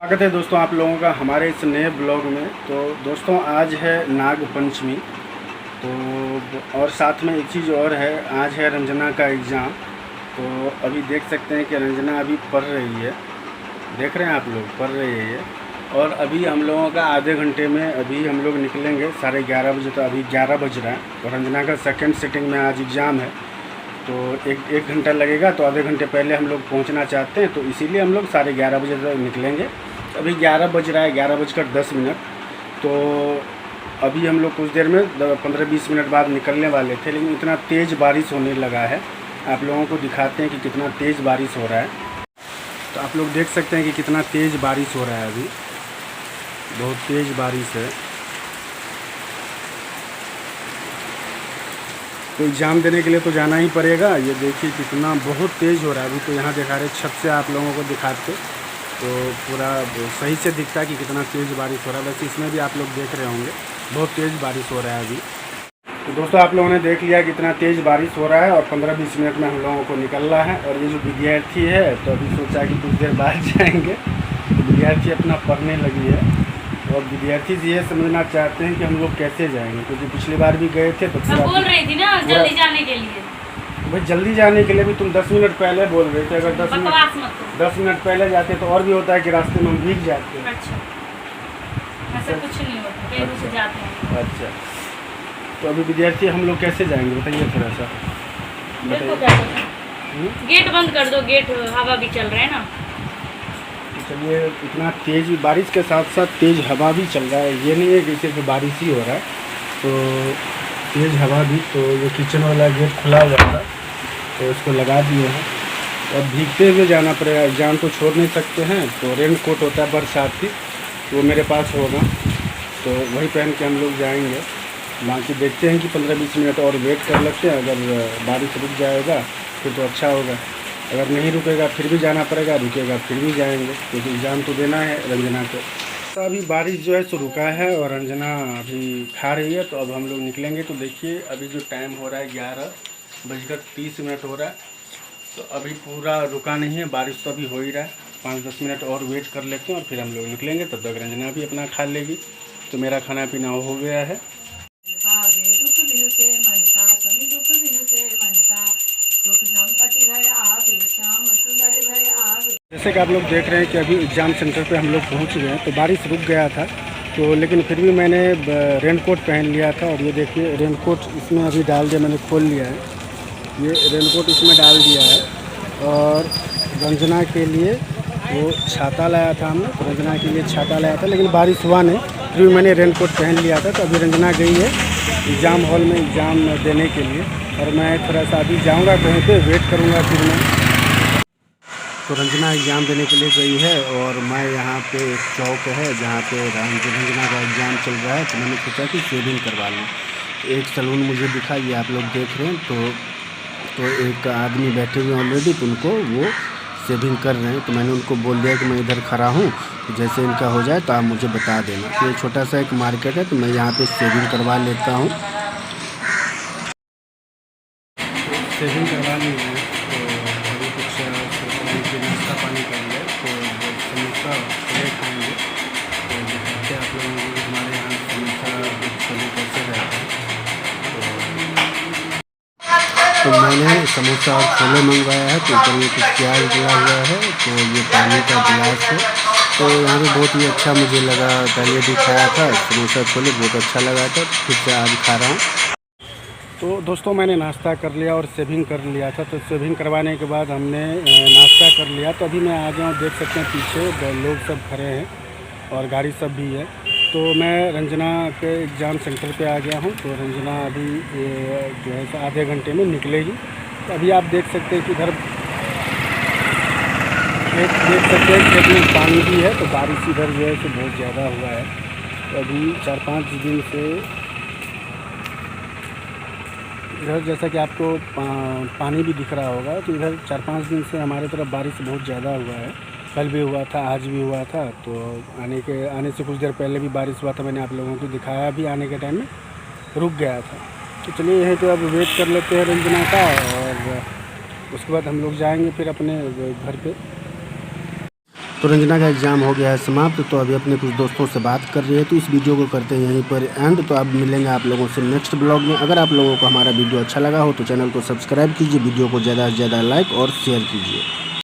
स्वागत है दोस्तों आप लोगों का हमारे इस नए ब्लॉग में। तो दोस्तों आज है नाग पंचमी। तो और साथ में एक चीज़ और है, आज है रंजना का एग्ज़ाम। तो अभी देख सकते हैं कि रंजना अभी पढ़ रही है, देख रहे हैं आप लोग, पढ़ रही है ये। और अभी हम लोगों का आधे घंटे में अभी हम लोग निकलेंगे 11:30 बजे। तो अभी 11 बज रहा है और रंजना का सेकेंड सिटिंग में आज एग्ज़ाम है। तो एक घंटा लगेगा, तो आधे घंटे पहले हम लोग पहुंचना चाहते हैं, तो इसीलिए हम लोग 11:30 बजे तक निकलेंगे। अभी 11 बज रहा है, 11:10। तो अभी हम लोग कुछ देर में 15-20 मिनट बाद निकलने वाले थे, लेकिन इतना तेज़ बारिश होने लगा है। आप लोगों को दिखाते हैं कि कितना तेज़ बारिश हो रहा है। तो आप लोग देख सकते हैं कि कितना तेज़ बारिश हो रहा है, अभी बहुत तेज़ बारिश है। तो एग्ज़ाम देने के लिए तो जाना ही पड़ेगा। ये देखिए कितना बहुत तेज़ हो रहा है। अभी तो यहाँ दिखा रहे, छत से आप लोगों को दिखाते तो पूरा सही से दिखता है कि कितना तेज़ बारिश हो रहा है। वैसे इसमें भी आप लोग देख रहे होंगे बहुत तेज़ बारिश हो रहा है अभी। तो दोस्तों आप लोगों ने देख लिया कितना तेज़ बारिश हो रहा है और 15-20 मिनट में हम लोगों को निकलना है। और ये जो विद्यार्थी है तो अभी सोचा कि कुछ देर बाद जाएंगे। तो विद्यार्थी अपना पढ़ने लगी है और विद्यार्थी जी ये समझना चाहते हैं कि हम लोग कैसे जाएंगे, क्योंकि पिछली बार भी गए थे तो मैं बोल रही थी ना जल्दी जाने के लिए। भाई जल्दी जाने के लिए भी तुम 10 मिनट पहले बोल रहे थे। अगर 10 मिनट पहले जाते तो और भी होता है कि रास्ते में हम भीग जाते हैं। अच्छा, ऐसा कुछ नहीं होता, कहीं से जाते हैं। अच्छा, तो अभी विद्यार्थी हम लोग कैसे जाएंगे बताइए थोड़ा सा। देखो क्या करना है। गेट बंद कर दो, गेट हवा भी चल रहा है ना। तो चलिए, इतना तेज़ बारिश के साथ साथ तेज़ हवा भी चल रहा है। ये नहीं है कि सिर्फ बारिश ही हो रहा है, तो तेज़ हवा भी। तो ये किचन वाला गेट खुला हुआ था तो इसको लगा दिए हैं। अब भीगते हुए जाना पड़ेगा, एग्ज़ाम तो छोड़ नहीं सकते हैं। तो रेन कोट होता है बरसाती, वो मेरे पास होगा, तो वही पहन के हम लोग जाएंगे। बाकी देखते हैं कि 15-20 मिनट और वेट कर लेते हैं। अगर बारिश रुक जाएगा फिर तो अच्छा होगा, अगर नहीं रुकेगा फिर भी जाना पड़ेगा, रुकेगा फिर भी जाएंगे, क्योंकि एग्ज़ाम तो देना है रंजना को। तो अभी बारिश जो है सो रुका है और रंजना अभी खा रही है। तो अब हम लोग निकलेंगे। तो देखिए अभी जो टाइम हो रहा है 11:30 हो रहा है। तो अभी पूरा रुका नहीं है, बारिश तो अभी हो ही रहा है। 5-10 मिनट और वेट कर लेते हैं और फिर हम लोग निकलेंगे। तब तक रंजना भी अपना खा लेगी। तो मेरा खाना पीना हो गया है। जैसे कि आप लोग देख रहे हैं कि अभी एग्ज़ाम सेंटर पे हम लोग पहुंच गए हैं। तो बारिश रुक गया था, तो लेकिन फिर भी मैंने रेन कोट पहन लिया था। और ये देखिए रेन कोट इसमें अभी डाल दिया, मैंने खोल लिया है। ये रेन कोट इसमें डाल दिया है। और रंजना के लिए वो छाता लाया था हमने, तो रंजना के लिए छाता लाया था, लेकिन बारिश हुआ नहीं, फिर भी मैंने रेन कोट पहन लिया था। तो अभी रंजना गई है एग्ज़ाम हॉल में एग्ज़ाम देने के लिए, और मैं थोड़ा सा अभी जाऊँगा कहीं पर, वेट करूँगा फिर मैं। तो रंजना एग्ज़ाम देने के लिए गई है और मैं यहाँ पे एक चौक है जहाँ पे रंजना का एग्ज़ाम चल रहा है। तो मैंने सोचा कि शेविंग करवा लूँ। एक सैलून मुझे दिखा, ये आप लोग देख रहे हैं। तो एक आदमी बैठे हुए हैं ऑलरेडी, तो उनको वो शेविंग कर रहे हैं। तो मैंने उनको बोल दिया कि मैं इधर खड़ा हूँ, तो जैसे इनका हो जाए तो आप मुझे बता देना। तो ये छोटा सा एक मार्केट है, तो मैं यहाँ पर शेविंग करवा लेता हूँ। शेविंग करवा ली है, तो अभी कुछ नाश्ता पानी कर लिया। तो समोसा छोले खाएंगे। तो दिखाते हैं आप लोगों को हमारे यहाँ समोसा छोले कैसे रहते हैं। तो मैंने समोसा और छोले मंगवाया है। तो ऊपर में कुछ प्याज दिया हुआ है। तो ये पानी का गिलास है। तो यहाँ पे बहुत ही अच्छा मुझे लगा, पहले भी खाया था समोसा छोले, बहुत अच्छा लगा था, फिर से आज खा रहा हूँ। तो दोस्तों मैंने नाश्ता कर लिया और शेविंग कर लिया था। तो शेविंग करवाने के बाद हमने नाश्ता कर लिया। तो अभी मैं आ गया हूँ, देख सकते हैं पीछे लोग सब खड़े हैं और गाड़ी सब भी है। तो मैं रंजना के एग्ज़ाम सेंटर पे आ गया हूँ। तो रंजना अभी जो है आधे घंटे में निकलेगी। तो अभी आप देख सकते हैं कि इधर देख सकते हैं खेत में पानी भी है। तो बारिश इधर जो है तो बहुत ज़्यादा हुआ है। तो अभी 4-5 दिन से इधर, जैसा कि आपको पानी भी दिख रहा होगा, तो इधर 4-5 दिन से हमारे तरफ बारिश बहुत ज़्यादा हुआ है। कल भी हुआ था, आज भी हुआ था। तो आने से कुछ देर पहले भी बारिश हुआ था, मैंने आप लोगों को दिखाया भी, आने के टाइम में रुक गया था। तो चलिए यहीं पे अब वेट कर लेते हैं रंजना का, और उसके बाद हम लोग जाएंगे फिर अपने घर पे। तो रंजना का एग्ज़ाम हो गया है समाप्त, तो अभी अपने कुछ दोस्तों से बात कर रही है। तो इस वीडियो को करते हैं यहीं पर एंड। तो अब मिलेंगे आप लोगों से नेक्स्ट ब्लॉग में। अगर आप लोगों को हमारा वीडियो अच्छा लगा हो तो चैनल को सब्सक्राइब कीजिए, वीडियो को ज़्यादा से ज़्यादा लाइक और शेयर कीजिए।